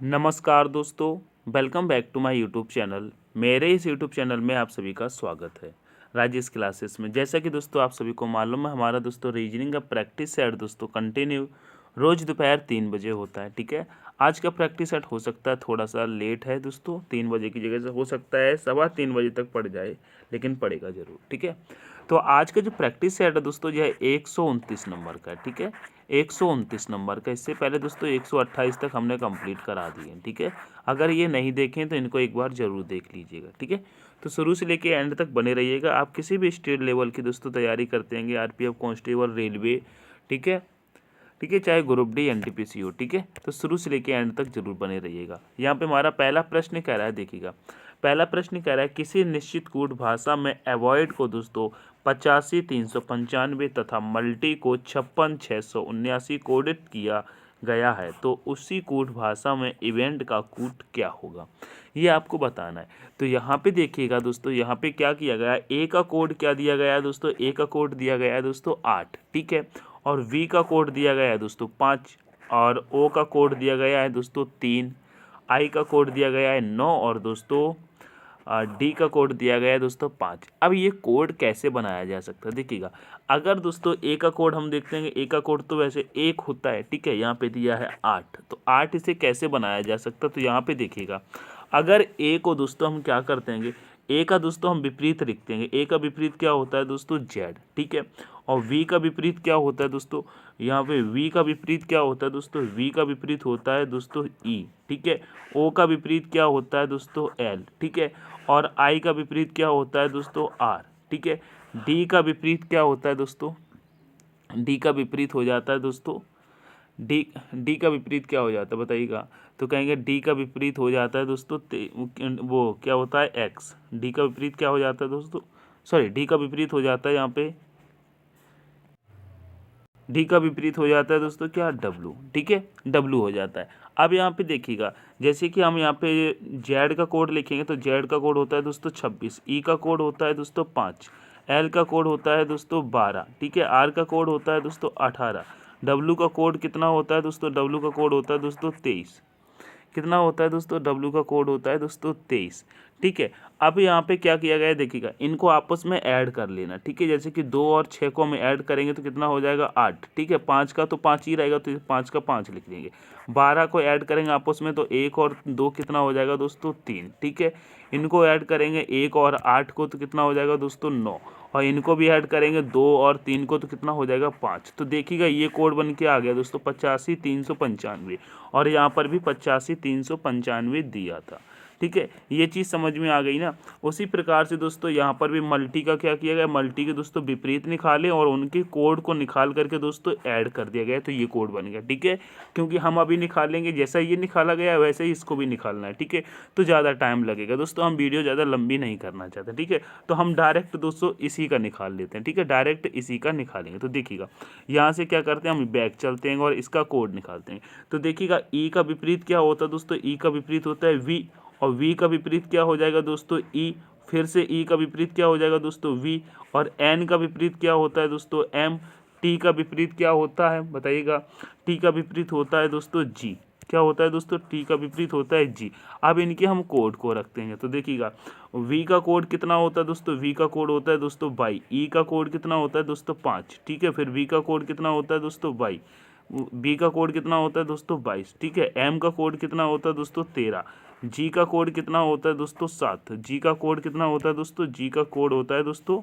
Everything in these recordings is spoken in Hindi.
नमस्कार दोस्तों, welcome back to my YouTube channel. मेरे इस यूट्यूब चैनल में आप सभी का स्वागत है राजेश क्लासेस में। जैसा कि दोस्तों आप सभी को मालूम है, हमारा दोस्तों रीजनिंग का प्रैक्टिस सेट दोस्तों कंटिन्यू रोज़ दोपहर 3 बजे होता है। ठीक है, आज का प्रैक्टिस सेट हो सकता है थोड़ा सा लेट है दोस्तों, 3 बजे की जगह से हो सकता है 3:15 बजे तक पड़ जाए, लेकिन पड़ेगा ज़रूर। ठीक है, तो आज का जो प्रैक्टिस सेट है दोस्तों यह 129 नंबर का है। ठीक है, 129 नंबर का। इससे पहले दोस्तों 128 तक हमने कंप्लीट करा दिए हैं। ठीक है, अगर ये नहीं देखें तो इनको एक बार ज़रूर देख लीजिएगा। ठीक है, तो शुरू से लेके एंड तक बने रहिएगा। आप किसी भी स्टेट लेवल की दोस्तों तैयारी करते हैं, आरपीएफ, कांस्टेबल, रेलवे, ठीक है, ठीक है, चाहे ग्रुप डी, एनटीपीसी हो। ठीक है, तो शुरू से लेके एंड तक जरूर बने रहिएगा। यहाँ पे हमारा पहला प्रश्न कह रहा है, देखिएगा पहला प्रश्न कह रहा है किसी निश्चित कूट भाषा में अवॉइड को दोस्तों 85, 395 तथा मल्टी को 56, 679 कोडित किया गया है, तो उसी कूट भाषा में इवेंट का कूट क्या होगा, ये आपको बताना है। तो यहाँ पे देखिएगा दोस्तों, यहाँ पे क्या किया गया है, ए का कोड क्या दिया गया है दोस्तों, ए का कोड दिया गया है दोस्तों 8। ठीक है, और वी का कोड दिया गया है दोस्तों 5, और ओ का कोड दिया गया है दोस्तों 3, आई का कोड दिया गया है 9, और दोस्तों डी का कोड दिया गया है दोस्तों 5। अब ये कोड कैसे बनाया जा सकता है, देखिएगा अगर दोस्तों ए का कोड हम देखते हैं, ए का कोड तो वैसे 1 होता है। ठीक है, यहाँ पे दिया है 8, तो 8 इसे कैसे बनाया जा सकता है, तो यहाँ पे देखिएगा अगर ए को दोस्तों हम क्या करते हैं, ए का दोस्तों हम विपरीत लिखते हैं। ए का विपरीत क्या होता है दोस्तों, जेड। ठीक है, और वी का विपरीत क्या होता है दोस्तों, यहाँ पे वी का विपरीत क्या होता है दोस्तों, वी का विपरीत होता है दोस्तों ई। ठीक है, ओ का विपरीत क्या होता है दोस्तों, एल। ठीक है, और आई का विपरीत क्या होता है दोस्तों, आर। ठीक है, डी का विपरीत क्या होता है दोस्तों, डी का विपरीत हो जाता है दोस्तों, डी का विपरीत क्या हो जाता है बताइएगा, तो कहेंगे डी का विपरीत हो जाता है दोस्तों वो क्या होता है, एक्स। डी का विपरीत क्या हो जाता है दोस्तों, सॉरी, डी का विपरीत हो जाता है यहाँ पे, डी का विपरीत हो जाता है दोस्तों क्या, डब्लू। ठीक है, डब्लू हो जाता है। अब यहाँ पे देखिएगा, जैसे कि हम यहाँ पे जेड का कोड लिखेंगे तो जेड का कोड होता है दोस्तों 26, ई का कोड होता है दोस्तों 5, एल का कोड होता है दोस्तों 12। ठीक है, आर का कोड होता है दोस्तों 18, डब्लू का कोड कितना होता है दोस्तों, डब्लू का कोड होता है दोस्तों 23। कितना होता है दोस्तों, डब्लू का कोड होता है दोस्तों 23। ठीक है, अब यहाँ पे क्या किया गया है, देखिएगा इनको आपस में ऐड कर लेना। ठीक है, जैसे कि 2 और 6 को हम ऐड करेंगे तो कितना हो जाएगा, 8। ठीक है, 5 का तो 5 ही रहेगा, तो 5 का 5 लिख देंगे। 12 को ऐड करेंगे आपस में तो 1 और 2 कितना हो जाएगा दोस्तों, 3। ठीक है, इनको ऐड करेंगे 1 और 8 को तो कितना हो जाएगा दोस्तों, 9, और इनको भी ऐड करेंगे 2 और 3 को तो कितना हो जाएगा, 5। तो देखिएगा ये कोड बन के आ गया दोस्तों 85, 395, और यहाँ पर भी 85, 395 दिया था। ठीक है, ये चीज़ समझ में आ गई ना। उसी प्रकार से दोस्तों यहाँ पर भी मल्टी का क्या किया गया, मल्टी के दोस्तों विपरीत निकाले और उनके कोड को निकाल करके दोस्तों ऐड कर दिया गया, तो ये कोड बन गया। ठीक है, क्योंकि हम अभी निकालेंगे, जैसा ये निकाला गया है वैसे ही इसको भी निकालना है। ठीक है, तो ज़्यादा टाइम लगेगा दोस्तों, हम वीडियो ज़्यादा लंबी नहीं करना चाहते। ठीक है, तो हम डायरेक्ट दोस्तों इसी का निकाल लेते हैं। ठीक है, डायरेक्ट इसी का निकालेंगे। तो देखिएगा यहाँ से क्या करते हैं, हम बैक चलते हैं और इसका कोड निकालते हैं। तो देखिएगा ई का विपरीत क्या होता है दोस्तों, ई का विपरीत होता है वी, और वी का विपरीत क्या हो जाएगा दोस्तों, ई। फिर से ई का विपरीत क्या हो जाएगा दोस्तों, वी, और एन का विपरीत क्या होता है दोस्तों, एम। टी का विपरीत क्या होता है बताइएगा, टी का विपरीत होता है दोस्तों जी। क्या होता है दोस्तों, टी का विपरीत होता है जी। अब इनके हम कोड को रखते हैं, तो देखिएगा वी का कोड कितना होता है दोस्तों, वी का कोड होता है दोस्तों 22, ई का कोड कितना होता है दोस्तों 5। ठीक है, फिर वी का कोड कितना होता है दोस्तों 22, बी का कोड कितना होता है दोस्तों 22। ठीक है, एम का कोड कितना होता है दोस्तों 13, जी का कोड कितना होता है दोस्तों 7, जी का कोड कितना होता है दोस्तों, जी का कोड होता है दोस्तों,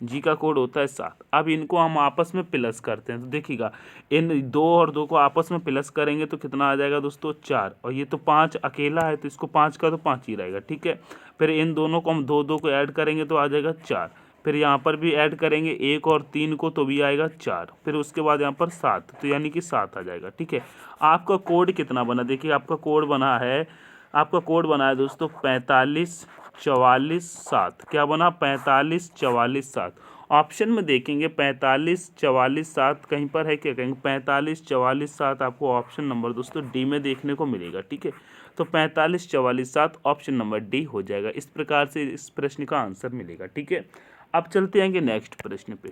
जी का कोड होता है 7। अब इनको हम आपस में प्लस करते हैं, तो देखिएगा इन 2 और 2 को आपस में प्लस करेंगे तो कितना आ जाएगा दोस्तों 4, और ये तो 5 अकेला है तो इसको 5 का तो 5 ही रहेगा। ठीक है, फिर इन दोनों को हम 2 को ऐड करेंगे तो आ जाएगा 4, फिर यहाँ पर भी ऐड करेंगे 1 और 3 को तो भी आएगा 4, फिर उसके बाद यहाँ पर 7, तो यानी कि 7 आ जाएगा। ठीक है, आपका कोड कितना बना, देखिए आपका कोड बना है, आपका कोड बना है दोस्तों 45, 44, 7। क्या बना, 45, 44, 7। ऑप्शन में देखेंगे 45, 44, 7 कहीं पर है क्या, कहेंगे 45, 44, 7 आपको ऑप्शन नंबर दोस्तों डी में देखने को मिलेगा। ठीक है, तो 45, 44, 7 ऑप्शन नंबर डी हो जाएगा। इस प्रकार से इस प्रश्न का आंसर मिलेगा। ठीक है, अब चलते हैं नेक्स्ट प्रश्न पे।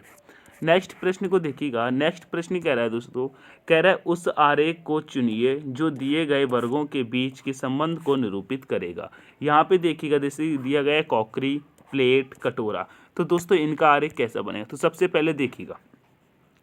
नेक्स्ट प्रश्न को देखिएगा। नेक्स्ट प्रश्न कह रहा है दोस्तों, कह रहा है उस आरेख को चुनिए जो दिए गए वर्गों के बीच के संबंध को निरूपित करेगा। यहाँ पे देखिएगा जैसे दिया गया है कॉकरी, प्लेट, कटोरा। तो दोस्तों इनका आरेख कैसा बनेगा, तो सबसे पहले देखिएगा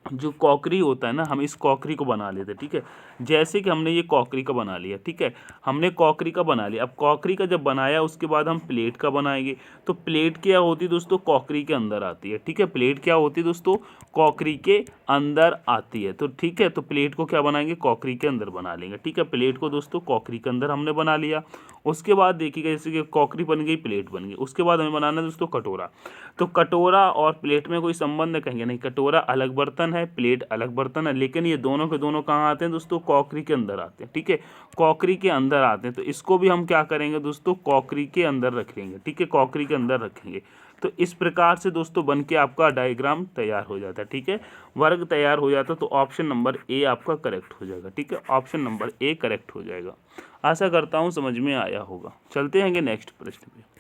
जो कॉकरी होता है ना, हम इस कॉकरी को बना लेते हैं, ठीक है। जैसे कि हमने ये कॉकरी का बना लिया, ठीक है, हमने कॉकरी का बना लिया। अब कॉकरी का जब बनाया उसके बाद हम प्लेट का बनाएंगे। तो प्लेट क्या होती है दोस्तों, कॉकरी के अंदर आती है, ठीक है। प्लेट क्या होती है दोस्तों, कॉकरी के अंदर आती है। तो ठीक है, तो प्लेट को क्या बनाएंगे, कॉकरी के अंदर बना लेंगे, ठीक है। प्लेट को दोस्तों कॉकरी के अंदर हमने बना लिया। उसके बाद देखिएगा जैसे कि कॉकरी बन गई, प्लेट बन गई। उसके बाद हमें बनाना है दोस्तों कटोरा। तो कटोरा और प्लेट में कोई संबंध कहेंगे नहीं, कटोरा अलग बर्तन है, प्लेट अलग बर्तन है, लेकिन ये दोनों के दोनों कहाँ आते हैं दोस्तों, कॉकरी के अंदर आते हैं, ठीक है। कॉकरी के अंदर आते हैं, तो इसको भी हम क्या करेंगे दोस्तों, कॉकरी के अंदर रखेंगे, ठीक है, कॉकरी के अंदर रखेंगे। तो इस प्रकार से दोस्तों बन के आपका डायग्राम तैयार हो जाता है, ठीक है, वर्ग तैयार हो जाता है। तो ऑप्शन नंबर ए आपका करेक्ट हो जाएगा, ठीक है, ऑप्शन नंबर ए करेक्ट हो जाएगा। आशा करता हूँ समझ में आया होगा। चलते हैं नेक्स्ट प्रश्न पे।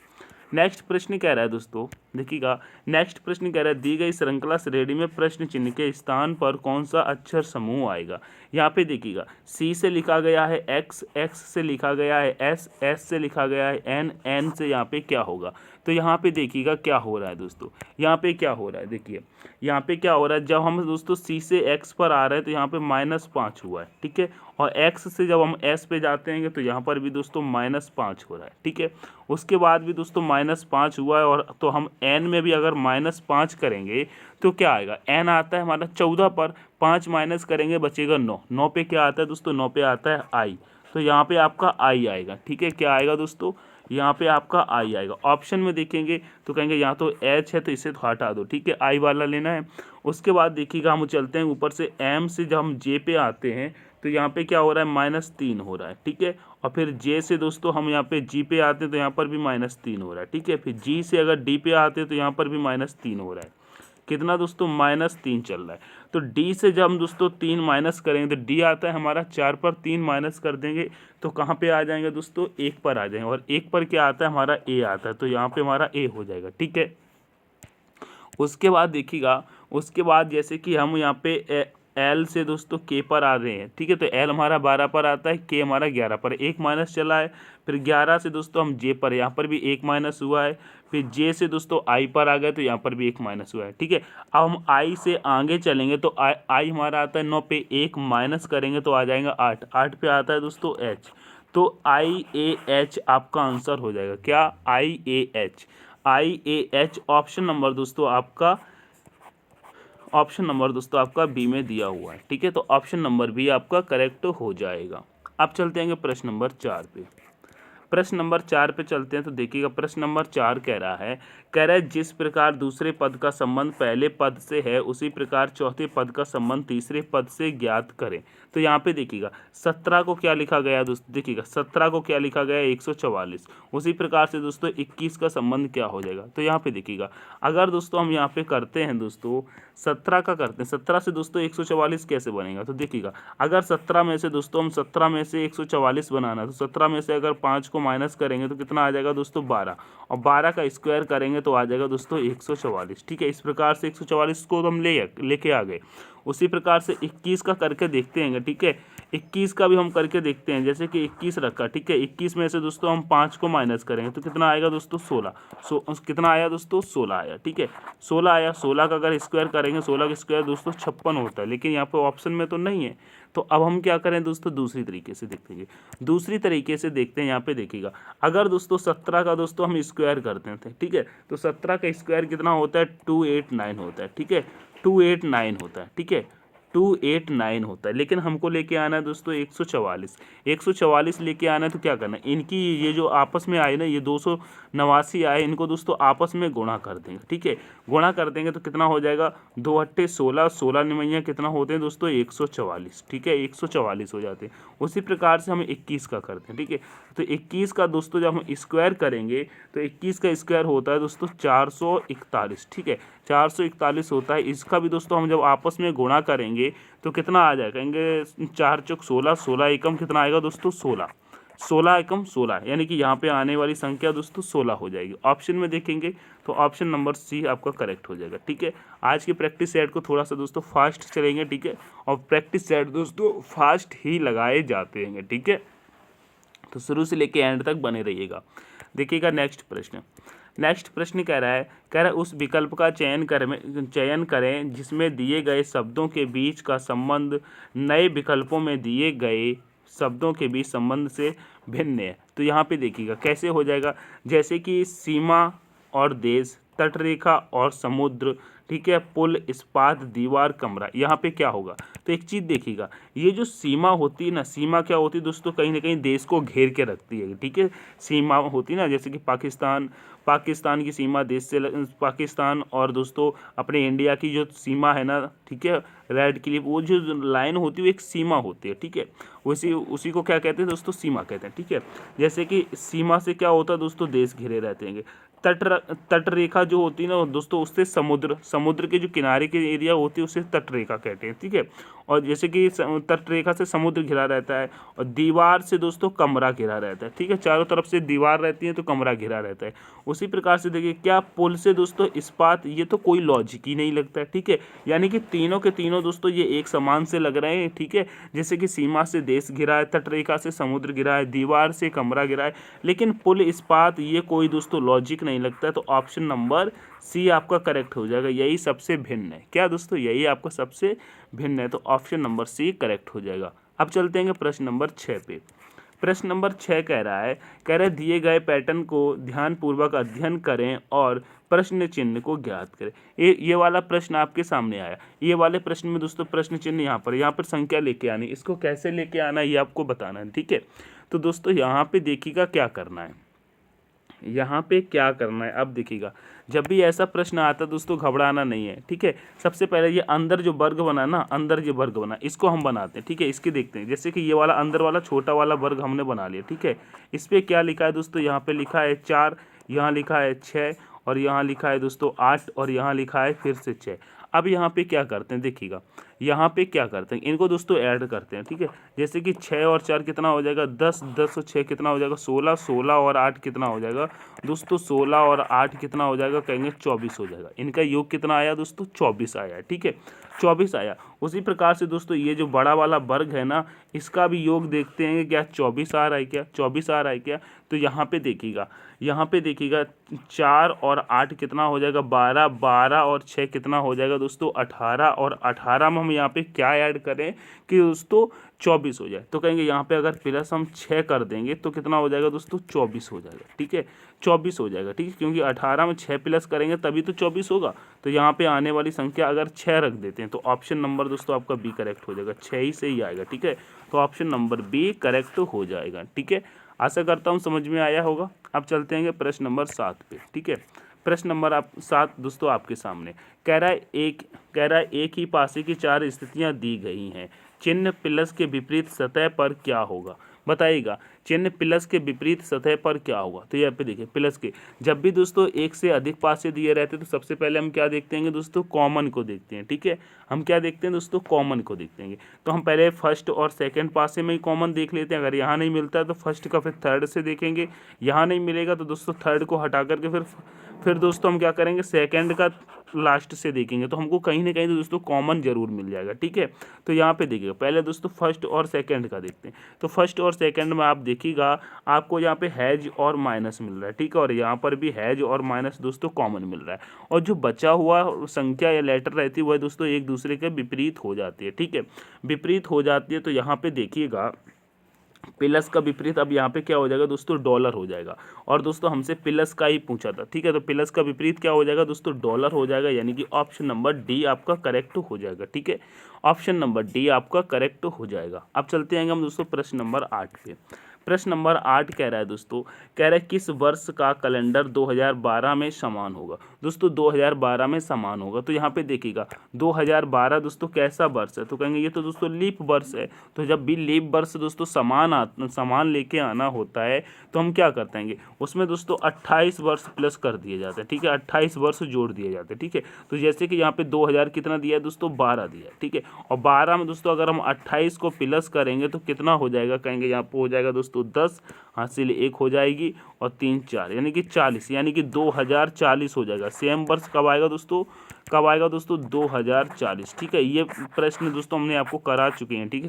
नेक्स्ट प्रश्न कह रहा है दोस्तों, देखिएगा नेक्स्ट प्रश्न कह रहा है दी गई श्रृंखला श्रेणी में प्रश्न चिन्ह के स्थान पर कौन सा अक्षर समूह आएगा। यहाँ पे देखिएगा सी से लिखा गया है एक्स, एक्स से लिखा गया है एस, एस से लिखा गया है एन, एन से यहाँ पे क्या होगा। तो यहाँ पे देखिएगा क्या हो रहा है दोस्तों, यहाँ पे क्या हो रहा है, देखिए यहाँ पे क्या हो रहा है, जब हम दोस्तों सी से एक्स पर आ रहे हैं तो यहाँ पे -5 हुआ है, ठीक है। और एक्स से जब हम एस पे जाते हैं तो यहाँ पर भी दोस्तों -5 हो रहा है, ठीक है। उसके बाद भी दोस्तों -5 हुआ है, और तो हम एन में भी अगर -5 करेंगे तो क्या आएगा, एन आता है हमारा 14 पर, 5 माइनस करेंगे बचेगा 9, 9 पे क्या आता है दोस्तों, 9 पे आता है आई। तो यहाँ पे आपका आई आएगा, ठीक है, क्या आएगा दोस्तों, यहाँ पे आपका आई आएगा। ऑप्शन में देखेंगे तो कहेंगे यहाँ तो एच है तो इसे तो हटा दो, ठीक है, आई वाला लेना है। उसके बाद देखिएगा हम चलते हैं ऊपर से, एम से जब हम जे पे आते हैं तो यहाँ पे क्या हो रहा है, -3 हो रहा है, ठीक है। और फिर जे से दोस्तों हम यहाँ पे जी पे आते हैं तो यहाँ पर भी -3 हो रहा है, ठीक है। फिर जी से अगर डी पे आते हैं तो यहाँ पर भी -3 हो रहा है। कितना दोस्तों, -3 चल रहा है। तो डी से जब हम दोस्तों 3 माइनस करेंगे तो डी आता है हमारा 4 पर, 3 माइनस कर देंगे तो कहाँ पे आ जाएंगे दोस्तों, 1 पर आ जाएंगे। और 1 पर क्या आता है हमारा, ए आता है, तो यहाँ पे हमारा ए हो जाएगा, ठीक है। उसके बाद देखिएगा, उसके बाद जैसे कि हम यहाँ पे एल से दोस्तों के पर आ रहे हैं, ठीक है। तो एल हमारा 12 पर आता है, के हमारा 11 पर, 1 माइनस चला है। फिर 11 से दोस्तों हम जे पर, यहाँ पर भी 1 माइनस हुआ है। फिर जे से दोस्तों आई पर आ गए तो यहाँ पर भी 1 माइनस हुआ है, ठीक है। अब हम आई से आगे चलेंगे तो आई हमारा आता है 9 पे, 1 माइनस करेंगे तो आ जाएगा 8, 8 पे आता है दोस्तों एच। तो आई ए एच आपका आंसर हो जाएगा, क्या, I A H, I A H. Option number दोस्तों आपका, ऑप्शन नंबर दोस्तों आपका बी में दिया हुआ है, ठीक है। तो ऑप्शन नंबर बी आपका करेक्ट हो जाएगा। अब चलते हैं प्रश्न नंबर 4 पे। प्रश्न नंबर 4 पे चलते हैं तो देखिएगा प्रश्न नंबर 4 कह रहा है, जिस प्रकार दूसरे पद का संबंध पहले पद से है उसी प्रकार चौथे पद का संबंध तीसरे पद से ज्ञात करें। तो यहाँ पे देखिएगा 17 को क्या लिखा गया दोस्तों, देखिएगा 17 को क्या लिखा गया 144। उसी प्रकार से दोस्तों 21 का संबंध क्या हो जाएगा। तो यहाँ पे देखिएगा अगर दोस्तों हम यहाँ पे करते हैं दोस्तों 17 का करते हैं, 17 से दोस्तों 144 कैसे बनेगा। तो देखिएगा अगर 17 में से दोस्तों हम 17 में से 144 बनाना, तो 17 में से अगर 5 को माइनस करेंगे तो कितना आ जाएगा दोस्तों 12, और 12 का स्क्वायर करेंगे तो आ जाएगा दोस्तों 144, ठीक है। इस प्रकार से 144 को हम लेके आ गए। उसी प्रकार से 21 का करके देखते हैं, ठीक है। 21 का भी हम करके देखते हैं, जैसे कि 21 रखा, ठीक है। 21 में से दोस्तों हम 5 को माइनस करेंगे तो कितना आएगा दोस्तों 16, कितना आया दोस्तों 16 आया, ठीक है। 16 आया, 16 का अगर स्क्वायर करेंगे, 16 का स्क्वायर दोस्तों 56 होता है, लेकिन यहाँ पे ऑप्शन में तो नहीं है। तो अब हम क्या करें दोस्तों, दूसरी तरीके से देखेंगे, दूसरी तरीके से देखते हैं। यहाँ पे देखिएगा अगर दोस्तों 17 का दोस्तों हम स्क्वायर करते हैं, ठीक है, तो 17 का स्क्वायर कितना होता है 289 होता है, ठीक है, 289 होता है, ठीक है, 289 होता है। लेकिन हमको लेके आना है दोस्तों 144, 144 लेके आना है। तो क्या करना है, इनकी ये जो आपस में आए ना, ये 289 आए, इनको दोस्तों आपस में गुणा कर देंगे, ठीक है। गुणा कर देंगे तो कितना हो जाएगा, 2 अट्ठे 16, 16 निमैया कितना होते हैं दोस्तों 144, ठीक है, 144 हो जाते हैं। उसी प्रकार से हम 21 का करते हैं, ठीक है। तो 21 का दोस्तों जब हम स्क्वायर करेंगे तो 21 का स्क्वायर होता है दोस्तों 441, ठीक है, 441 होता है। इसका भी दोस्तों हम जब आपस में गुणा करेंगे तो कितना आ जाएगा, कहेंगे 4 चौक 16, 16 एकम कितना आएगा दोस्तों 16, 16 एकम 16, यानी कि यहाँ पे आने वाली संख्या दोस्तों 16 हो जाएगी। ऑप्शन में देखेंगे तो ऑप्शन नंबर सी आपका करेक्ट हो जाएगा। ठीक है, आज की प्रैक्टिस सेट को थोड़ा सा दोस्तों फास्ट चलेंगे। ठीक है, और प्रैक्टिस सेट दोस्तों फास्ट ही लगाए जाते हैं। ठीक है, तो शुरू से लेके एंड तक बने रहिएगा। देखिएगा नेक्स्ट प्रश्न कह रहा है उस विकल्प का चयन करें जिसमें दिए गए शब्दों के बीच का संबंध नए विकल्पों में दिए गए शब्दों के बीच संबंध से भिन्न है। तो यहाँ पे देखिएगा कैसे हो जाएगा, जैसे कि सीमा और देश, तटरेखा और समुद्र, ठीक है, पुल, इस्पात, दीवार, कमरा। यहाँ पे क्या होगा, तो एक चीज़ देखिएगा, ये जो सीमा होती है ना, सीमा क्या होती है दोस्तों, कहीं ना कहीं देश को घेर के रखती है। ठीक है, सीमा होती है ना, जैसे कि पाकिस्तान की सीमा देश से पाकिस्तान और दोस्तों अपने इंडिया की जो सीमा है ना, ठीक है, रेड क्लिप, वो जो लाइन होती है वो एक सीमा होती है। ठीक है, उसी को क्या कहते हैं दोस्तों, सीमा कहते हैं। ठीक है, जैसे कि सीमा से क्या होता है दोस्तों, देश घिरे रहते हैं। तट रेखा जो होती है ना दोस्तों, उससे समुद्र के जो किनारे के एरिया होती है उसे तट रेखा कहते हैं। ठीक है, और जैसे कि तट रेखा से समुद्र घिरा रहता है, और दीवार से दोस्तों कमरा घिरा रहता है। ठीक है, चारों तरफ से दीवार रहती है तो कमरा घिरा रहता है। उसी प्रकार से देखिए क्या पुल से दोस्तों इस्पात, ये तो कोई लॉजिक ही नहीं लगता है। ठीक है, यानी कि तीनों के तीनों दोस्तों ये एक समान से लग रहे हैं। ठीक है, जैसे कि सीमा से देश घिरा है, तट रेखा से समुद्र घिरा है, दीवार से कमरा घिरा है, लेकिन पुल इस्पात ये कोई दोस्तों लॉजिक नहीं लगता है। तो ऑप्शन नंबर सी आपका करेक्ट हो जाएगा, यही सबसे भिन्न है। क्या दोस्तों, यही आपका सबसे भिन्न है, तो ऑप्शन नंबर सी करेक्ट हो जाएगा। अब चलते हैं प्रश्न नंबर 6 पे। प्रश्न नंबर 6 कह रहा है दिए गए पैटर्न को ध्यानपूर्वक अध्ययन करें और प्रश्न चिन्ह को ज्ञात करें। ये वाला प्रश्न आपके सामने आया। ये वाले प्रश्न में दोस्तों प्रश्न चिन्ह यहाँ पर संख्या लेके आनी, इसको कैसे लेके आना ये आपको बताना है। ठीक है, तो दोस्तों यहाँ पे देखिएगा क्या करना है, यहाँ पे क्या करना है। अब देखिएगा जब भी ऐसा प्रश्न आता है दोस्तों घबराना नहीं है। ठीक है, सबसे पहले ये अंदर जो वर्ग बना ना, अंदर जो वर्ग बना इसको हम बनाते हैं। ठीक है, इसके देखते हैं, जैसे कि ये वाला अंदर वाला छोटा वाला वर्ग हमने बना लिया। ठीक है, इस पर क्या लिखा है दोस्तों, यहाँ पे लिखा है 4, यहाँ लिखा है 6, और यहाँ लिखा है दोस्तों 8, और यहाँ लिखा है फिर से 6। अब यहाँ पे क्या करते हैं, देखिएगा यहाँ पे क्या करते हैं, इनको दोस्तों ऐड करते हैं। ठीक है, जैसे कि 6 और 4 कितना हो जाएगा 10, 10 और 6 कितना हो जाएगा 16, 16 और 8 कितना हो जाएगा दोस्तों 16 और 8 कितना हो जाएगा, कहेंगे 24 हो जाएगा। इनका योग कितना आया दोस्तों, 24 आया। ठीक है, 24 आया। उसी प्रकार से दोस्तों ये जो बड़ा वाला वर्ग है ना, इसका भी योग देखते हैं क्या 24 आ रहा है क्या, 24 आ रहा है क्या। तो यहाँ पे देखिएगा 4 और 8 कितना हो जाएगा 12, 12 और 6 कितना हो जाएगा दोस्तों 18, और 18 में हम यहाँ पे क्या ऐड करें कि दोस्तों 24 हो जाए। तो कहेंगे यहाँ पे अगर प्लस हम 6 कर देंगे तो कितना हो जाएगा दोस्तों 24 हो जाएगा। ठीक है, 24 हो जाएगा। ठीक है, क्योंकि 18 में 6 प्लस करेंगे तभी तो 24 होगा। तो यहाँ पे आने वाली संख्या अगर 6 रख देते हैं तो ऑप्शन नंबर दोस्तों आपका बी करेक्ट हो जाएगा, 6 ही से ही आएगा। ठीक है, तो ऑप्शन नंबर बी करेक्ट हो जाएगा। ठीक है, आशा करता हूँ समझ में आया होगा। अब चलते हैं प्रश्न नंबर 7 पे। ठीक है, प्रश्न नंबर 7 दोस्तों आपके सामने कह रहा है एक ही पासे की 4 स्थितियां दी गई हैं, चिन्ह प्लस के विपरीत सतह पर क्या होगा, बताइएगा चिन्ह प्लस के विपरीत सतह पर क्या होगा। तो यहाँ पे देखिए प्लस के जब भी दोस्तों एक से अधिक पासे दिए रहते हैं तो सबसे पहले हम क्या देखते हैं दोस्तों, कॉमन को देखते हैं। ठीक है, हम क्या देखते हैं दोस्तों, कॉमन को देखते हैं। तो हम पहले फर्स्ट और सेकंड पासे में ही कॉमन देख लेते हैं। अगर यहाँ नहीं मिलता है तो फर्स्ट का फिर थर्ड से देखेंगे, यहाँ नहीं मिलेगा तो दोस्तों थर्ड को हटा करके फिर दोस्तों हम क्या करेंगे, सेकंड का लास्ट से देखेंगे। तो हमको कहीं ना कहीं तो दोस्तों कॉमन जरूर मिल जाएगा। ठीक है, तो यहाँ पे देखिएगा पहले दोस्तों फर्स्ट और सेकंड का देखते हैं। तो फर्स्ट और सेकंड में आप देखिएगा आपको यहाँ पे हैज और माइनस मिल रहा है। ठीक है, और यहाँ पर भी हैज और माइनस दोस्तों कॉमन मिल रहा है, और जो बचा हुआ संख्या या लेटर रहती है वह दोस्तों एक दूसरे के विपरीत हो जाती है। ठीक है, विपरीत हो जाती है। तो यहाँ पे देखिएगा प्लस का विपरीत अब यहाँ पे क्या हो जाएगा दोस्तों, डॉलर हो जाएगा। और दोस्तों हमसे प्लस का ही पूछा था। ठीक है, तो प्लस का विपरीत क्या हो जाएगा दोस्तों, डॉलर हो जाएगा, यानी कि ऑप्शन नंबर डी आपका करेक्ट हो जाएगा। ठीक है, ऑप्शन नंबर डी आपका करेक्ट हो जाएगा। अब चलते हैं हम दोस्तों प्रश्न नंबर 8 पे। प्रश्न नंबर 8 कह रहा है दोस्तों, कह रहा है किस वर्ष का कैलेंडर 2012 में समान होगा। दोस्तों 2012 में समान होगा। तो यहाँ पे देखिएगा 2012 दोस्तों कैसा वर्ष है, तो कहेंगे ये तो दोस्तों लीप वर्ष है। तो जब भी लीप वर्ष दोस्तों समान लेके आना होता है तो हम क्या करते हैं, उसमें दोस्तों 28 वर्ष प्लस कर दिए जाते हैं। ठीक है, 28 वर्ष जोड़ दिए जाते हैं। ठीक है, तो जैसे कि यहाँ पे 2000 कितना दिया है दोस्तों, 12 दिया है। ठीक है, और 12 में दोस्तों अगर हम 28 को प्लस करेंगे तो कितना हो जाएगा, कहेंगे यहाँ पे हो जाएगा दोस्तों दोस्तों 10, हासिल 1 हो जाएगी और 3 4 यानी कि 40, यानी कि 2040 हो जाएगा। सेम वर्ष कब आएगा दोस्तों, कब आएगा दोस्तों, 2040। ठीक है, ये प्रश्न दोस्तों हमने आपको करा चुके हैं। ठीक है,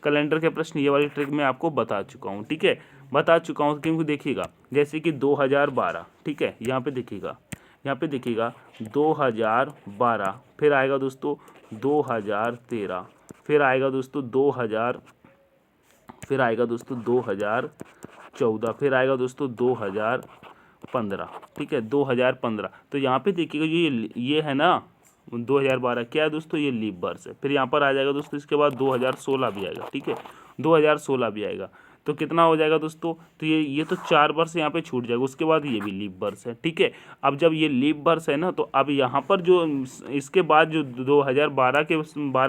कैलेंडर के प्रश्न ये वाली ट्रिक मैं आपको बता चुका हूँ। ठीक है, बता चुका हूँ क्योंकि देखिएगा जैसे कि 2012, ठीक है, यहाँ पे देखिएगा 2012, फिर आएगा दोस्तों 2013, फिर आएगा दोस्तों 2000, फिर आएगा दोस्तों 2014, फिर आएगा दोस्तों 2015। ठीक है, 2015। तो यहाँ पे देखिएगा ये है ना 2012, क्या है दोस्तों, ये लीप वर्ष है। फिर यहाँ पर आ जाएगा दोस्तों, इसके बाद 2016 भी आएगा। ठीक है, 2016 भी आएगा, तो कितना हो जाएगा दोस्तों, तो ये तो 4 वर्ष यहाँ पे छूट जाएगा। उसके बाद ये भी लीप वर्ष है। ठीक है, अब जब ये लीप वर्ष है ना, तो अब यहाँ पर जो इसके बाद जो 2012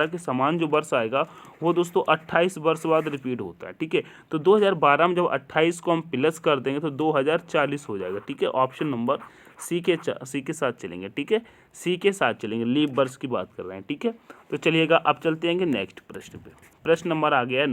के समान जो वर्ष आएगा वो दोस्तों 28 वर्ष बाद रिपीट होता है। ठीक है, तो 2012 में जब 28 को हम प्लस कर देंगे तो 2040 हो जाएगा। ठीक है, ऑप्शन नंबर सी के साथ चलेंगे। ठीक है, सी के साथ चलेंगे, लीप वर्ष की बात कर रहे हैं। ठीक है, तो चलिएगा अब चलते हैं नेक्स्ट प्रश्न पे। प्रश्न नंबर आ गया है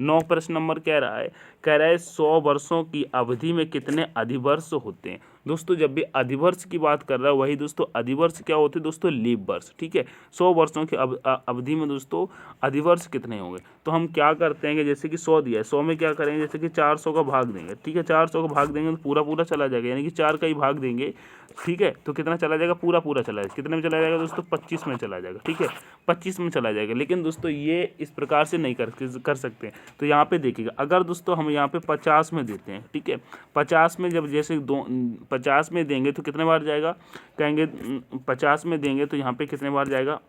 9 प्रश्न नंबर कह रहा है 100 वर्षों की अवधि में कितने अधिवर्ष होते हैं। दोस्तों जब भी अधिवर्ष की बात कर रहा है वही दोस्तों अधिवर्ष क्या होते हैं दोस्तों, लीप वर्ष। ठीक है, 100 वर्षों की अवधि में दोस्तों अधिवर्ष कितने होंगे, तो हम क्या करते हैं कि जैसे कि 100 दिया है, 100 में क्या करेंगे, जैसे कि 400 का भाग देंगे। ठीक है, 400 का भाग देंगे तो पूरा पूरा चला जाएगा, यानी कि 4 का ही भाग देंगे। ठीक है, तो कितना चला जाएगा, पूरा पूरा चला जाएगा। कितने में चला जाएगा दोस्तों, 25 में चला जाएगा। ठीक है, 25 में चला जाएगा। लेकिन दोस्तों ये इस प्रकार से नहीं कर सकते। तो यहाँ पे देखिएगा, अगर दोस्तों हम यहाँ पे 50 में देते हैं, ठीक है, 50 में जब जैसे 50 में देंगे तो कितने बार जाएगा, कहेंगे 50 में देंगे तो यहाँ पे कितने बार जाएगा,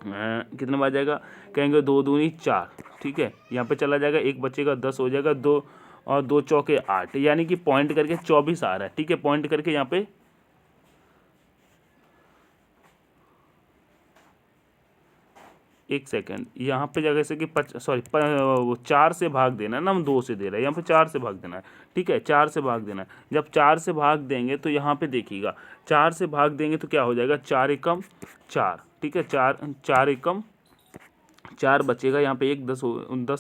कितने बार जाएगा, कहेंगे 2 दूनी 4। ठीक है, यहाँ पे चला जाएगा, 1 बचेगा, 10 हो जाएगा, 2 और 2 चौके 8, यानी कि पॉइंट करके 24 आ रहा है। ठीक है, पॉइंट करके यहाँ पे एक सेकंड, यहाँ पे जगह से कि 4 से भाग देना है ना, हम 2 से दे रहे हैं, यहाँ पे 4 से भाग देना है। ठीक है, 4 से भाग देना है। जब 4 से भाग देंगे तो यहाँ पे देखिएगा 4 से भाग देंगे तो क्या हो जाएगा, 4 एकम 4। ठीक है, 4 एकम 4 बचेगा, यहाँ पे 1 10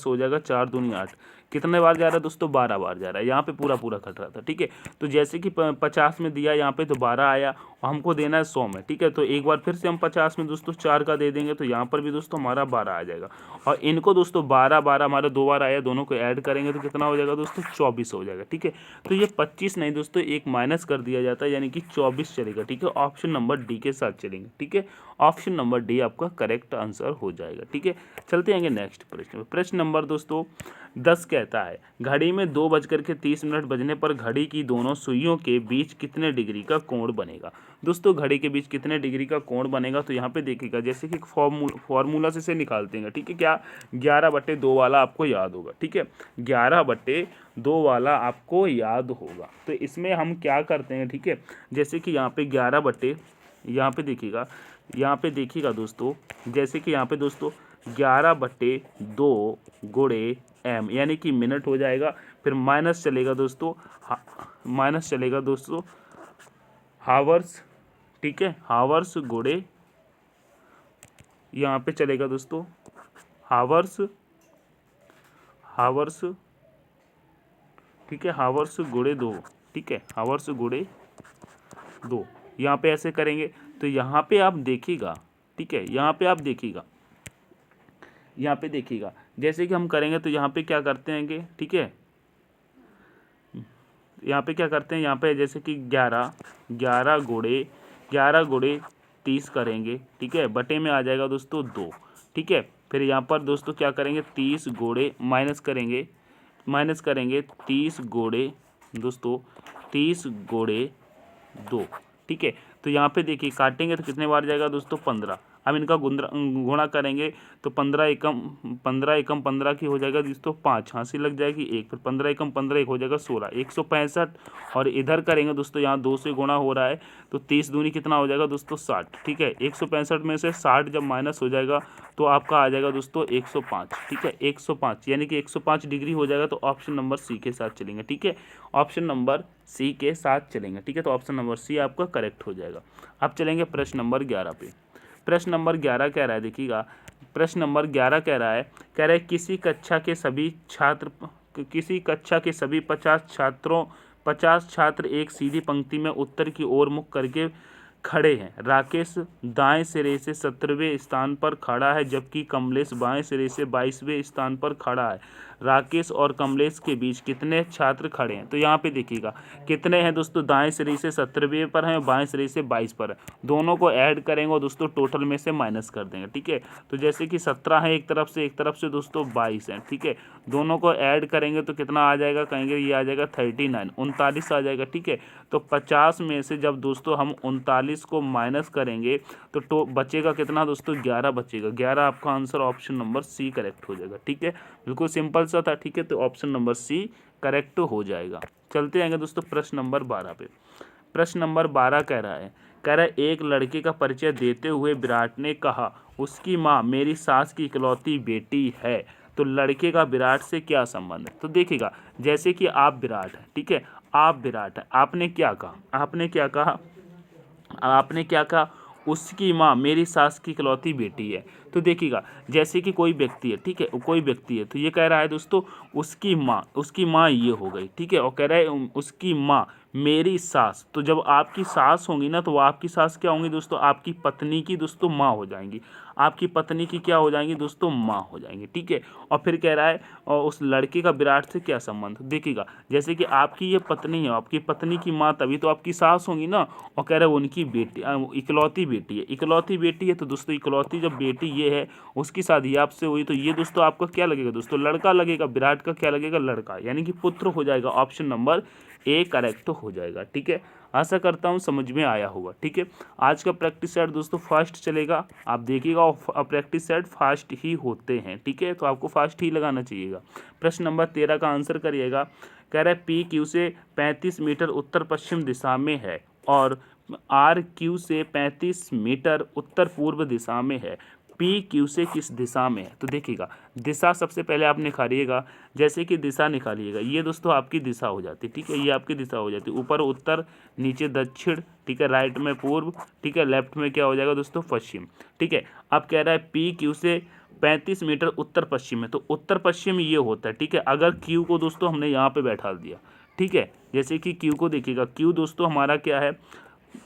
हो जाएगा, 4 दूनी 8। कितने बार जा रहा है दोस्तों, 12 बार जा रहा है। यहाँ पे पूरा पूरा कट रहा था। ठीक है, तो जैसे कि 50 में दिया यहाँ पे तो 12 आया और हमको देना है 100 में। ठीक है, तो एक बार फिर से हम 50 में दोस्तों 4 का दे देंगे तो यहाँ पर भी दोस्तों हमारा 12 आ जाएगा। और इनको दोस्तों 12 हमारे 2 बार आया, दोनों को ऐड करेंगे तो कितना हो जाएगा दोस्तों, 24 हो जाएगा। ठीक है, तो ये 25 नहीं दोस्तों, एक माइनस कर दिया जाता है, यानी कि 24 चलेगा। ठीक है, ऑप्शन नंबर डी के साथ चलेंगे। ठीक है, ऑप्शन नंबर डी आपका करेक्ट आंसर हो जाएगा। ठीक है, चलते हैं नेक्स्ट प्रश्न। प्रश्न नंबर दोस्तों 10 कहता है घड़ी में 2:30 बजने पर घड़ी की दोनों सुइयों के बीच कितने डिग्री का कोण बनेगा। दोस्तों घड़ी के बीच कितने डिग्री का कोण बनेगा, तो यहाँ पे देखिएगा जैसे कि फॉर्मूला से इसे निकालते हैं। ठीक है, क्या 11/2 वाला आपको याद होगा। ठीक है, 11/2 वाला आपको याद होगा। तो इसमें हम क्या करते हैं, ठीक है, जैसे कि यहाँ पे 11 यहाँ पे देखिएगा दोस्तों, जैसे कि यहाँ पे दोस्तों 11/2 गुणे m यानी कि मिनट हो जाएगा। फिर माइनस चलेगा दोस्तों, हावर्स। ठीक है, हावर्स गुणे, यहाँ पे चलेगा दोस्तों हावर्स। ठीक है, हावर्स गुणे 2। ठीक है, हावर्स गुणे 2, यहाँ पे ऐसे करेंगे तो यहाँ पे आप देखिएगा। ठीक है, यहाँ पे देखिएगा जैसे कि हम करेंगे तो यहाँ पे क्या करते हैं कि, ठीक है, यहाँ पे क्या करते हैं, यहाँ पे जैसे कि 11 गुणे 30 करेंगे। ठीक है, बटे में आ जाएगा दोस्तों 2। ठीक है, फिर यहाँ पर दोस्तों क्या करेंगे, 30 गुणे माइनस करेंगे 30 गुणे दोस्तों 30 गुणे 2। ठीक है, तो यहाँ पे देखिए काटेंगे तो कितने बार जाएगा दोस्तों, 15। हम इनका गुणा करेंगे तो 15 एकम 15 की हो जाएगा दोस्तों 5, हाँसी लग जाएगी 1, फिर 15 एकम 15 1 हो जाएगा 16, 165। और इधर करेंगे दोस्तों, यहाँ 2 से गुणा हो रहा है तो 30 दूनी कितना हो जाएगा दोस्तों 60। ठीक है, 165 में से 60 जब माइनस हो जाएगा तो आपका आ जाएगा दोस्तों 105। ठीक है, 105 यानी कि 105 डिग्री हो जाएगा। तो ऑप्शन नंबर सी के साथ चलेंगे। ठीक है, ऑप्शन नंबर सी के साथ चलेंगे। ठीक है, तो ऑप्शन नंबर सी आपका करेक्ट हो जाएगा। अब चलेंगे प्रश्न नंबर 11 पे। प्रश्न नंबर 11 कह रहा है, देखिएगा प्रश्न नंबर 11 कह रहा है किसी कक्षा के सभी छात्र किसी कक्षा के सभी 50 छात्र एक सीधी पंक्ति में उत्तर की ओर मुख करके खड़े हैं। राकेश दाएं सिरे से 17वें स्थान पर खड़ा है, जबकि कमलेश बाएं सिरे से 22वें स्थान पर खड़ा है। राकेश और कमलेश के बीच कितने छात्र खड़े हैं? तो यहाँ पे देखिएगा कितने हैं दोस्तों, दाएं सिरे से 17वें पर हैं, बाएं सिरे से 22 पर है। दोनों को ऐड करेंगे और दोस्तों टोटल में से माइनस कर देंगे। ठीक है, तो जैसे कि 17 है एक तरफ से दोस्तों 22 है। ठीक है, दोनों को ऐड करेंगे तो कितना आ जाएगा, कहेंगे ये आ जाएगा 39, 39 आ जाएगा। ठीक है, तो 50 में से जब दोस्तों हम 39 को माइनस करेंगे तो बचेगा कितना दोस्तों, 11 बचेगा। 11 आपका answer option number C correct हो जाएगा। ठीक है, बिल्कुल सिंपल सा था। ठीक है, तो ऑप्शन नंबर सी करेक्ट हो जाएगा। चलते आएंगे दोस्तों प्रश्न नंबर 12 पे। प्रश्न नंबर 12 कह रहा है एक लड़के का परिचय देते हुए विराट ने कहा उसकी माँ मेरी सास की इकलौती बेटी है। तो लड़के का विराट से क्या संबंध है? तो देखिएगा जैसे कि आप विराट हैं, ठीक है, आप विराट हैं, आपने क्या कहा उसकी माँ मेरी सास की इकलौती बेटी है। तो देखिएगा जैसे कि कोई व्यक्ति है, ठीक है, कोई व्यक्ति है, तो ये कह रहा है दोस्तों उसकी माँ ये हो गई। ठीक है, और कह रहा है उसकी माँ मेरी सास, तो जब आपकी सास होंगी ना तो वो आपकी सास क्या होंगी दोस्तों, आपकी पत्नी की दोस्तों माँ हो जाएंगी। आपकी पत्नी की क्या हो जाएंगी दोस्तों, माँ हो जाएंगी। ठीक है, और फिर कह रहा है और उस लड़के का विराट से क्या संबंध? देखिएगा जैसे कि आपकी ये पत्नी है, आपकी पत्नी की माँ तभी तो आपकी सास होंगी ना, और कह रहा है उनकी बेटी इकलौती बेटी है। तो दोस्तों इकलौती जब बेटी ये है उसकी शादी आपसे हुई, तो ये दोस्तों आपका क्या लगेगा दोस्तों, लड़का लगेगा। विराट का क्या लगेगा, लड़का, यानी कि पुत्र हो जाएगा। ऑप्शन नंबर ए करेक्ट हो जाएगा। ठीक है, आशा करता हूँ समझ में आया होगा। ठीक है, आज का प्रैक्टिस सेट दोस्तों फास्ट चलेगा, आप देखिएगा, और प्रैक्टिस सेट फास्ट ही होते हैं। ठीक है, तो आपको फास्ट ही लगाना चाहिएगा। प्रश्न नंबर 13 का आंसर करिएगा। कह रहा है पी क्यू से 35 मीटर उत्तर पश्चिम दिशा में है और आर क्यू से 35 मीटर उत्तर पूर्व दिशा में है। पी क्यू से किस दिशा में है? तो देखिएगा दिशा सबसे पहले आप निकालिएगा, जैसे कि दिशा निकालिएगा, ये दोस्तों आपकी दिशा हो जाती है। ठीक है, ये आपकी दिशा हो जाती है, ऊपर उत्तर, नीचे दक्षिण, ठीक है, राइट में पूर्व, ठीक है, लेफ्ट में क्या हो जाएगा दोस्तों, पश्चिम। ठीक है, अब कह रहा है पी क्यू से 35 मीटर उत्तर पश्चिम में, तो उत्तर पश्चिम ये होता है। ठीक है, अगर क्यू को दोस्तों हमने यहाँ पे बैठा दिया, ठीक है, जैसे कि क्यू को देखिएगा, क्यू दोस्तों हमारा क्या है,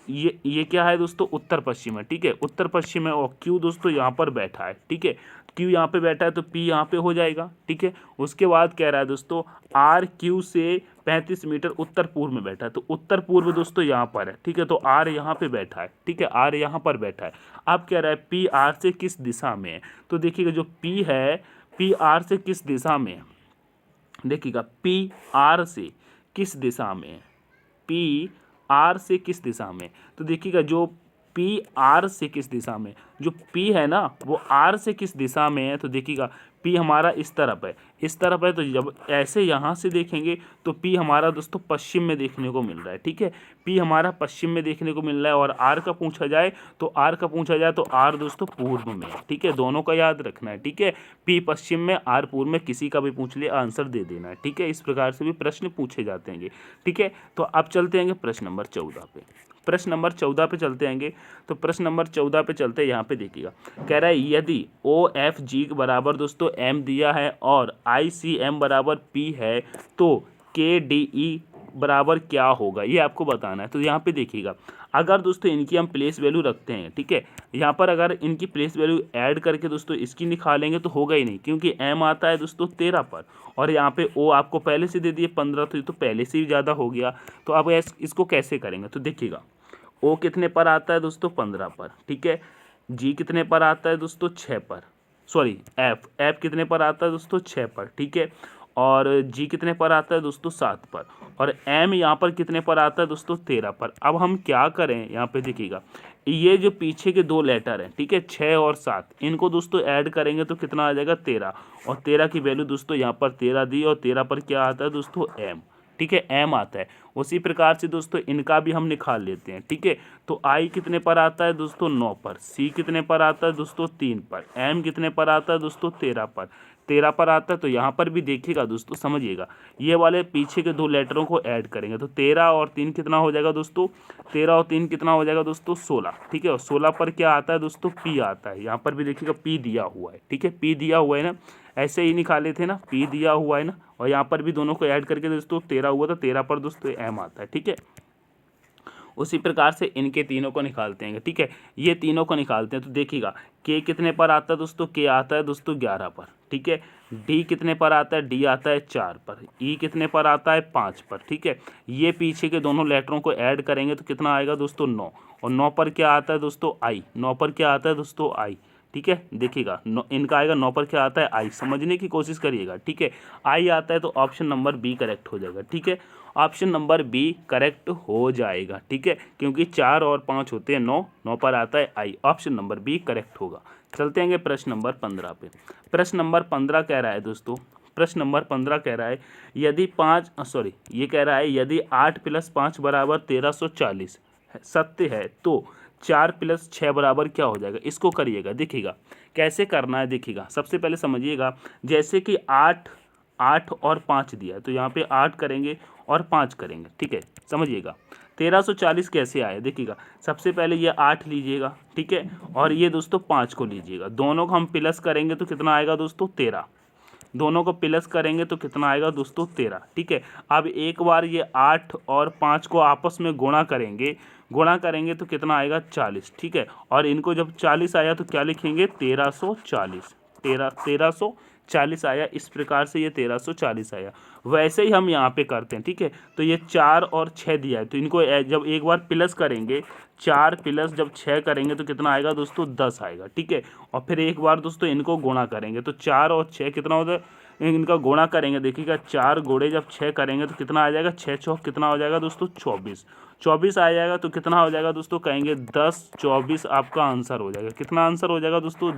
ये क्या है दोस्तों, उत्तर पश्चिम है। ठीक है, उत्तर पश्चिम है, और क्यू दोस्तों यहाँ पर बैठा है। ठीक है, क्यू यहाँ पे बैठा है तो पी यहाँ पे हो जाएगा। ठीक है, उसके बाद कह रहा है दोस्तों आर क्यू से 35 मीटर उत्तर पूर्व में बैठा है, तो उत्तर पूर्व दोस्तों यहाँ पर है। ठीक है, तो आर यहाँ पे बैठा है। ठीक है, आर यहाँ पर बैठा है। अब कह रहा है पी आर से किस दिशा में है? तो देखिएगा जो पी है, पी आर से किस दिशा में है? देखिएगा पी आर से किस दिशा में है, पी आर से किस दिशा में? तो देखिएगा जो पी आर से किस दिशा में, जो पी है ना वो आर से किस दिशा में है? तो देखिएगा पी हमारा इस तरफ है, तो जब ऐसे यहाँ से देखेंगे तो पी हमारा दोस्तों पश्चिम में देखने को मिल रहा है। ठीक है, पी हमारा पश्चिम में देखने को मिल रहा है, और आर का पूछा जाए तो आर दोस्तों पूर्व में है। ठीक है, दोनों का याद रखना है। ठीक है, पी पश्चिम में, आर पूर्व में, किसी का भी पूछ लिया आंसर दे देना है। ठीक है, इस प्रकार से भी प्रश्न पूछे जाते हैं। ठीक है, तो अब चलते हैं प्रश्न नंबर 14 पे। प्रश्न नंबर 14 पे चलते आएंगे। तो प्रश्न नंबर 14 पे चलते हैं, यहाँ पे देखिएगा कह रहा है यदि ओ एफ जी बराबर दोस्तों एम दिया है और आई सी एम बराबर पी है तो के डी ई बराबर क्या होगा, ये आपको बताना है। तो यहाँ पे देखिएगा अगर दोस्तों इनकी हम प्लेस वैल्यू रखते हैं, ठीक है, यहाँ पर अगर इनकी प्लेस वैल्यू ऐड करके दोस्तों इसकी निकालेंगे तो होगा ही नहीं, क्योंकि एम आता है दोस्तों 13 पर, और यहाँ पे ओ आपको पहले से दे दिए 15, तो ये तो पहले से ही ज़्यादा हो गया। तो अब इसको कैसे करेंगे? तो देखिएगा ओ कितने पर आता है दोस्तों, 15 पर। ठीक है, जी कितने पर आता है दोस्तों, 6 पर। सॉरी, एफ कितने पर आता है दोस्तों, 6 पर। ठीक है, और जी कितने पर आता है दोस्तों, 7 पर, और एम यहाँ पर कितने पर आता है दोस्तों, 13 पर। अब हम क्या करें, यहाँ पे देखिएगा ये जो पीछे के दो लेटर हैं, ठीक है, 6 और 7, इनको दोस्तों ऐड करेंगे तो कितना आ जाएगा, 13, और 13 की वैल्यू दोस्तों यहाँ पर 13 दी, और 13 पर क्या आता है दोस्तों, एम। ठीक है, एम आता है। उसी प्रकार से दोस्तों इनका भी हम निकाल लेते हैं। ठीक है, तो आई कितने पर आता है दोस्तों, 9 पर, सी कितने पर आता है दोस्तों, 3 पर, एम कितने पर आता है दोस्तों, 13 पर। 13 पर आता है। तो यहाँ पर भी देखिएगा दोस्तों, समझिएगा, ये वाले पीछे के 2 लेटरों को ऐड करेंगे तो 13 और 3 कितना हो जाएगा दोस्तों, 13 और 3 कितना हो जाएगा दोस्तों, 16। ठीक है, और 16 पर क्या आता है दोस्तों, पी आता है। यहाँ पर भी देखिएगा पी दिया हुआ है। ठीक है, पी दिया हुआ है ना, ऐसे ही निकाले थे ना, पी दिया हुआ है ना, और यहाँ पर भी दोनों को ऐड करके दोस्तों 13 हुआ, तो 13 पर दोस्तों एम आता है। ठीक है, उसी प्रकार से इनके तीनों को निकालते हैं। ठीक है, ये तीनों को निकालते हैं तो देखिएगा के कितने पर आता है दोस्तों, के आता है दोस्तों 11 पर। ठीक है, डी कितने पर आता है, डी आता है 4 पर। ई कितने पर आता है, 5 पर। ठीक है, ये पीछे के दोनों लेटरों को ऐड करेंगे तो कितना आएगा दोस्तों, 9। और 9 पर क्या आता है दोस्तों, आई। 9 पर क्या आता है दोस्तों, आई। ठीक है, देखिएगा इनका आएगा 9 पर क्या आता है, आई। समझने की कोशिश करिएगा। ठीक है, आई आता है तो ऑप्शन नंबर बी करेक्ट हो जाएगा। ठीक है, ऑप्शन नंबर बी करेक्ट हो जाएगा। ठीक है, क्योंकि 4 और 5 होते हैं 9, 9 पर आता है आई। ऑप्शन नंबर बी करेक्ट होगा। चलते हैं प्रश्न नंबर 15 पे। प्रश्न नंबर 15 कह रहा है दोस्तों, प्रश्न नंबर 15 कह रहा है यदि ये कह रहा है यदि 8 + 5 = 1340 सत्य है तो 4 + 6 बराबर क्या हो जाएगा। इसको करिएगा, देखिएगा कैसे करना है। देखिएगा सबसे पहले समझिएगा, जैसे कि 8 और 5 दिया है तो यहाँ पे 8 करेंगे और 5 करेंगे। ठीक है, समझिएगा 1340 कैसे आया। देखिएगा सबसे पहले ये 8 लीजिएगा। ठीक है, और ये दोस्तों 5 को लीजिएगा, दोनों को हम प्लस करेंगे तो कितना आएगा दोस्तों, 13। दोनों को प्लस करेंगे तो कितना आएगा दोस्तों, 13। ठीक है, अब एक बार ये 8 और 5 को आपस में गुणा करेंगे तो कितना आएगा, 40। ठीक है, और इनको जब 40 आया तो क्या लिखेंगे, 1340। 1340 आया, इस प्रकार से ये 1340 आया। वैसे ही हम यहाँ पे करते हैं। ठीक है, तो ये 4 और 6 दिया है तो इनको जब एक बार प्लस करेंगे, 4 प्लस जब 6 करेंगे तो कितना आएगा दोस्तों, 10 आएगा। ठीक है, और फिर एक बार दोस्तों इनको गुणा करेंगे तो 4 और 6 कितना होता है, इनका गुणा करेंगे। देखिएगा 4 गुणे जब 6 करेंगे तो कितना आ जाएगा, 6 चौक कितना हो जाएगा दोस्तों, 24 आ जाएगा। तो कितना हो जाएगा दोस्तों, कहेंगे 10 24 आपका आंसर हो जाएगा। कितना आंसर हो जाएगा दोस्तों,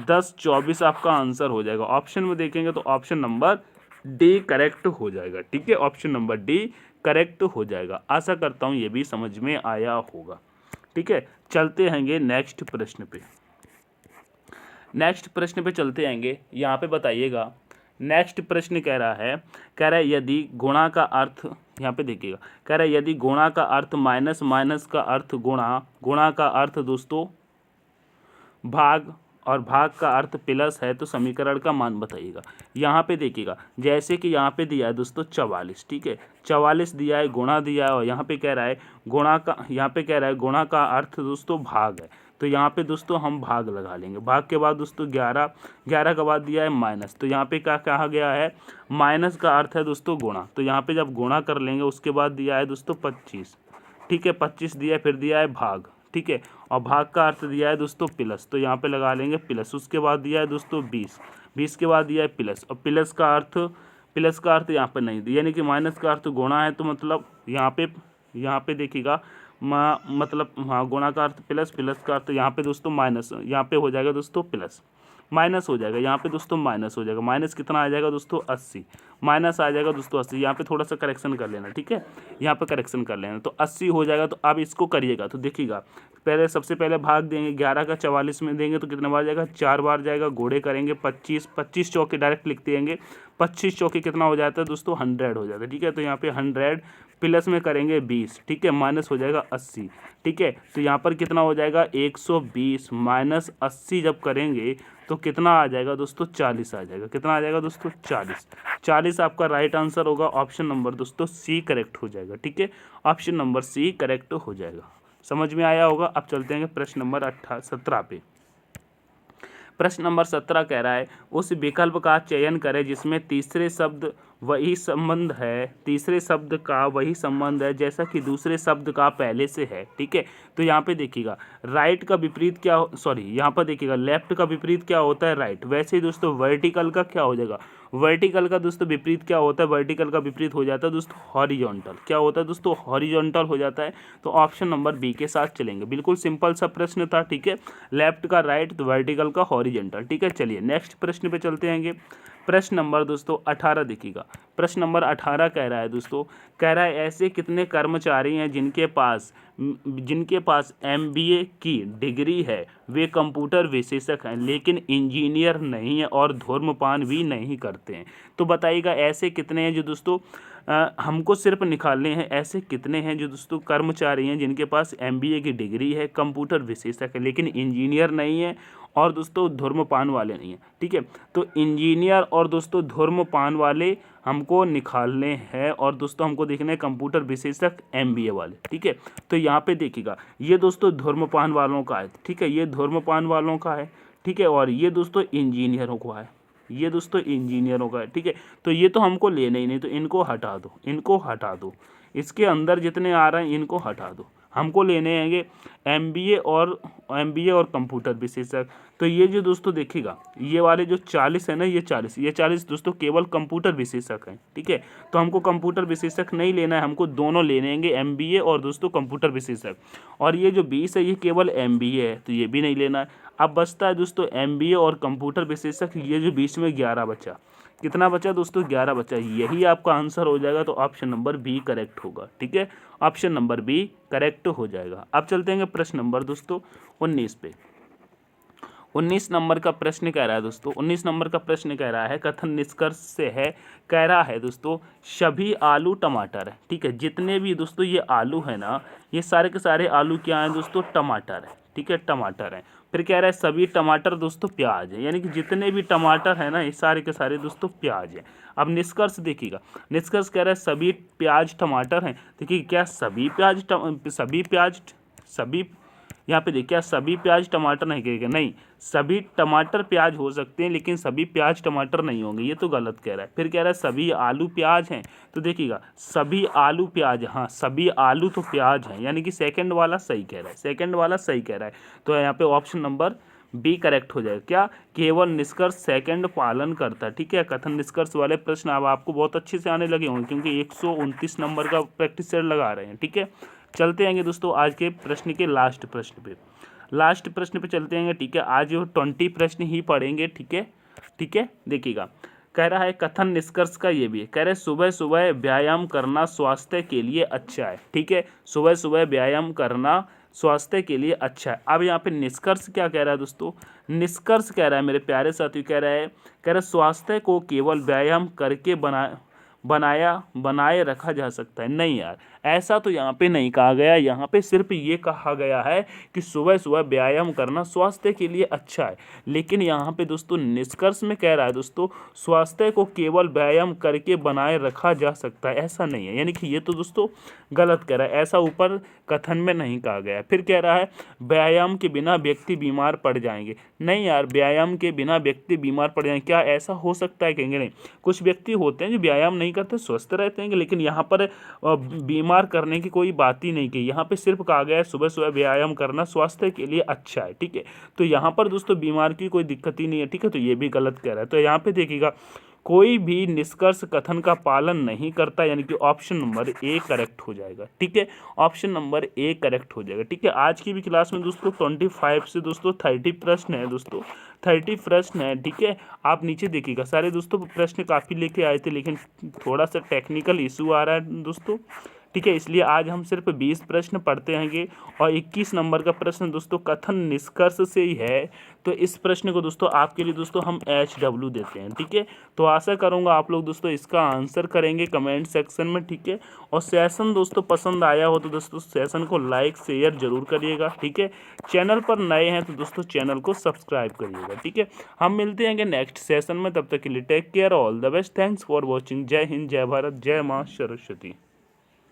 10 24 आपका आंसर हो जाएगा। ऑप्शन में देखेंगे तो ऑप्शन नंबर डी करेक्ट हो जाएगा। ठीक है, ऑप्शन नंबर डी करेक्ट हो जाएगा। आशा करता हूँ ये भी समझ में आया होगा। ठीक है, चलते हैंगे नेक्स्ट प्रश्न पे चलते आएंगे। यहाँ पे बताइएगा, नेक्स्ट प्रश्न कह रहा है यदि गुणा का अर्थ, यहाँ पे देखिएगा, कह रहा है यदि गुणा का अर्थ माइनस, माइनस का अर्थ गुणा, गुणा का अर्थ दोस्तों भाग और भाग का अर्थ प्लस है तो समीकरण का मान बताइएगा। यहाँ पे देखिएगा, जैसे कि यहाँ पे दिया है दोस्तों 44। ठीक है, 44 दिया है, गुणा दिया है, और यहाँ पे कह रहा है गुणा का अर्थ दोस्तों भाग है। तो यहाँ पे दोस्तों हम भाग लगा लेंगे। भाग के बाद दोस्तों 11 के बाद दिया है माइनस, तो यहाँ पे क्या कहा गया है, माइनस का अर्थ है दोस्तों गुणा। तो यहाँ पे जब गुणा कर लेंगे उसके बाद दिया है दोस्तों 25। ठीक है, 25 दिया है, फिर दिया है भाग। ठीक है, और भाग का अर्थ दिया है दोस्तों प्लस, तो यहाँ पे लगा लेंगे प्लस। उसके बाद दिया है दोस्तों 20 के बाद दिया है प्लस, और प्लस का अर्थ यहाँ पे नहीं दिया, यानी कि माइनस का अर्थ गुणा है। तो मतलब यहाँ पे देखिएगा मतलब हाँ, गुणा का अर्थ प्लस, प्लस का अर्थ यहाँ पे दोस्तों माइनस, यहाँ पे हो जाएगा दोस्तों प्लस, माइनस हो जाएगा, यहाँ पे दोस्तों माइनस हो जाएगा। माइनस कितना आ जाएगा दोस्तों, 80। माइनस आ जाएगा दोस्तों 80। यहाँ पे थोड़ा सा करेक्शन कर लेना। ठीक है, यहाँ पे करेक्शन कर लेना, तो 80 हो जाएगा। तो अब इसको करिएगा तो देखिएगा, सबसे पहले भाग देंगे, 11 का 44 में देंगे तो कितना बार जाएगा, 4 बार जाएगा। गुणे करेंगे 25 चौके डायरेक्ट लिखते देंगे, 25 चौके कितना हो जाता है दोस्तों, 100 हो जाता है। ठीक है, तो यहाँ पे 100 प्लस में करेंगे 20। ठीक है, माइनस हो जाएगा 80। ठीक है, तो यहाँ पर कितना हो जाएगा, 120 माइनस 80 जब करेंगे तो कितना आ जाएगा दोस्तों, 40 आ जाएगा। कितना आ जाएगा दोस्तों, 40 आपका राइट आंसर होगा। ऑप्शन नंबर दोस्तों सी करेक्ट हो जाएगा। ठीक है, ऑप्शन नंबर सी करेक्ट हो जाएगा। समझ में आया होगा। अब चलते हैं प्रश्न नंबर 17 पे। प्रश्न नंबर 17 कह रहा है उस विकल्प का चयन करें जिसमें तीसरे शब्द का वही संबंध है जैसा कि दूसरे शब्द का पहले से है। ठीक है, तो यहाँ पे देखिएगा राइट का विपरीत क्या यहाँ पर देखिएगा लेफ्ट का विपरीत क्या होता है, राइट। वैसे ही दोस्तों वर्टिकल का क्या हो जाएगा, वर्टिकल का दोस्तों विपरीत क्या होता है, वर्टिकल का विपरीत हो जाता है दोस्तों हॉरिजॉन्टल। क्या होता है दोस्तों, हॉरिजॉन्टल हो जाता है। तो ऑप्शन नंबर बी के साथ चलेंगे। बिल्कुल सिंपल सा प्रश्न था। ठीक है, लेफ्ट का राइट तो वर्टिकल का हॉरिजॉन्टल। ठीक है, चलिए नेक्स्ट प्रश्न पे चलते हैं। प्रश्न नंबर दोस्तों 18 देखिएगा। प्रश्न नंबर 18 कह रहा है दोस्तों, कह रहा है ऐसे कितने कर्मचारी हैं जिनके पास MBA की डिग्री है, वे कंप्यूटर विशेषज्ञ हैं लेकिन इंजीनियर नहीं है और धूम्रपान भी नहीं करते हैं। तो बताइएगा ऐसे कितने हैं जो दोस्तों हमको सिर्फ निकालने हैं, ऐसे कितने हैं जो दोस्तों कर्मचारी हैं जिनके पास MBA की डिग्री है, कंप्यूटर विशेषज्ञ है लेकिन इंजीनियर नहीं है और दोस्तों धूम्रपान वाले नहीं हैं। ठीक है, तो इंजीनियर और दोस्तों धूम्रपान वाले हमको निकालने हैं और दोस्तों हमको देखना है कंप्यूटर विशेषज्ञ MBA वाले। ठीक है, तो यहाँ पे देखिएगा ये दोस्तों धूम्रपान वालों का है। ठीक है, ये धूम्रपान वालों का है। ठीक है, और ये दोस्तों इंजीनियरों को है, ये दोस्तों इंजीनियरों का है। ठीक है, तो ये तो हमको लेना ही नहीं, तो इनको हटा दो, इनको हटा दो, इसके अंदर जितने आ रहे हैं इनको हटा दो। हमको लेने हैं MBA और कंप्यूटर विशेषज्ञ। तो ये जो दोस्तों देखिएगा ये वाले जो 40 है ना, ये 40 दोस्तों केवल कंप्यूटर विशेषज्ञ हैं। ठीक है, तो हमको कंप्यूटर विशेषज्ञ नहीं लेना है, हमको दोनों लेने हैं MBA और दोस्तों कंप्यूटर विशेषज्ञ। और ये जो 20 है ये केवल MBA है, तो ये भी नहीं लेना है। अब बचता है दोस्तों MBA और कंप्यूटर विशेषज्ञ, ये जो बीच में 11 बचा। कितना बचा दोस्तों? 11 बचा। यही आपका आंसर हो जाएगा, तो ऑप्शन नंबर बी करेक्ट होगा। ठीक है, ऑप्शन नंबर बी करेक्ट हो जाएगा। अब चलते हैं प्रश्न नंबर दोस्तों 19 पे। 19 नंबर का प्रश्न कह रहा है दोस्तों, 19 नंबर का प्रश्न कह रहा है कथन निष्कर्ष से है, कह रहा है दोस्तों सभी आलू टमाटर है। ठीक है, जितने भी दोस्तों ये आलू है ना, ये सारे के सारे आलू क्या हैं दोस्तों? टमाटर है। ठीक है, टमाटर है। फिर कह रहा है सभी टमाटर दोस्तों प्याज है, यानी कि जितने भी टमाटर है ना ये सारे के सारे दोस्तों प्याज है। अब निष्कर्ष देखिएगा, निष्कर्ष कह रहा है सभी प्याज टमाटर हैं। देखिए क्या सभी यहाँ पे देखिए क्या सभी प्याज टमाटर नहीं कहेगा? नहीं, सभी टमाटर प्याज हो सकते हैं लेकिन सभी प्याज टमाटर नहीं होंगे, ये तो गलत कह रहा है। फिर कह रहा है सभी आलू प्याज हैं, तो देखिएगा सभी आलू प्याज, हाँ सभी आलू तो प्याज हैं, यानी कि सेकंड वाला सही कह रहा है, सेकंड वाला सही कह रहा है। तो यहाँ पे ऑप्शन नंबर बी करेक्ट हो जाएगा। क्या? केवल निष्कर्ष सेकंड पालन करता है। ठीक है, कथन निष्कर्ष वाले प्रश्न अब आपको बहुत अच्छे से आने लगे होंगे क्योंकि 129 नंबर का प्रैक्टिस सेट लगा रहे हैं। ठीक है, चलते आएंगे दोस्तों आज के प्रश्न के लास्ट प्रश्न पे चलते आएंगे। ठीक है, आज 20 प्रश्न ही पढ़ेंगे। ठीक है, देखिएगा कह रहा है कथन निष्कर्ष का ये भी है, कह रहे सुबह सुबह व्यायाम करना स्वास्थ्य के लिए अच्छा है। ठीक है, सुबह सुबह व्यायाम करना स्वास्थ्य के लिए अच्छा है। अब यहाँ पे निष्कर्ष क्या कह रहा है दोस्तों? निष्कर्ष कह रहा है मेरे प्यारे साथियों, कह रहा है स्वास्थ्य को केवल व्यायाम करके बनाए रखा जा सकता है। नहीं यार, ऐसा तो यहाँ पे नहीं कहा गया, यहाँ पे सिर्फ ये कहा गया है कि सुबह सुबह व्यायाम करना स्वास्थ्य के लिए अच्छा है। लेकिन यहाँ पे दोस्तों निष्कर्ष में कह रहा है दोस्तों स्वास्थ्य को केवल व्यायाम करके बनाए रखा जा सकता है, ऐसा नहीं है। यानी कि ये तो दोस्तों गलत कह रहा है, ऐसा ऊपर कथन में नहीं कहा गया है। फिर कह रहा है व्यायाम के बिना व्यक्ति बीमार पड़ जाएंगे। नहीं यार, व्यायाम के बिना व्यक्ति बीमार पड़ जाएंगे, क्या ऐसा हो सकता है? कहेंगे नहीं, कुछ व्यक्ति होते हैं जो व्यायाम नहीं करते, स्वस्थ रहते हैं, लेकिन यहाँ पर बीमार करने की कोई बात ही नहीं की। यहाँ पे सिर्फ कहा गया है सुबह सुबह व्यायाम करना स्वास्थ्य के लिए अच्छा है। ठीक है, तो यहाँ पर दोस्तों बीमार की कोई दिक्कत ही नहीं है। ठीक है, तो ये भी गलत कह रहा है। तो यहाँ पे देखिएगा कोई भी निष्कर्ष कथन का पालन नहीं करता, यानी कि ऑप्शन नंबर ए करेक्ट हो जाएगा। ठीक है, ऑप्शन नंबर ए करेक्ट हो जाएगा। ठीक है, आज की भी क्लास में दोस्तों 25 से दोस्तों 30 प्रश्न है दोस्तों, 30 प्रश्न है। ठीक है, आप नीचे देखिएगा सारे दोस्तों प्रश्न काफ़ी लेके आए थे, लेकिन थोड़ा सा टेक्निकल इशू आ रहा है दोस्तों। ठीक है, इसलिए आज हम सिर्फ 20 प्रश्न पढ़ते हैंगे और 21 नंबर का प्रश्न दोस्तों कथन निष्कर्ष से ही है। तो इस प्रश्न को दोस्तों आपके लिए दोस्तों हम HW देते हैं। ठीक है, तो आशा करूंगा आप लोग दोस्तों इसका आंसर करेंगे कमेंट सेक्शन में। ठीक है, और सेशन दोस्तों पसंद आया हो तो दोस्तों सेशन को लाइक शेयर जरूर करिएगा। ठीक है, चैनल पर नए हैं तो दोस्तों चैनल को सब्सक्राइब करिएगा। ठीक है, हम मिलते हैं नेक्स्ट सेशन में, तब तक के लिए take care, all the best, thanks for watching. जय हिंद, जय भारत, जय माँ सरस्वती।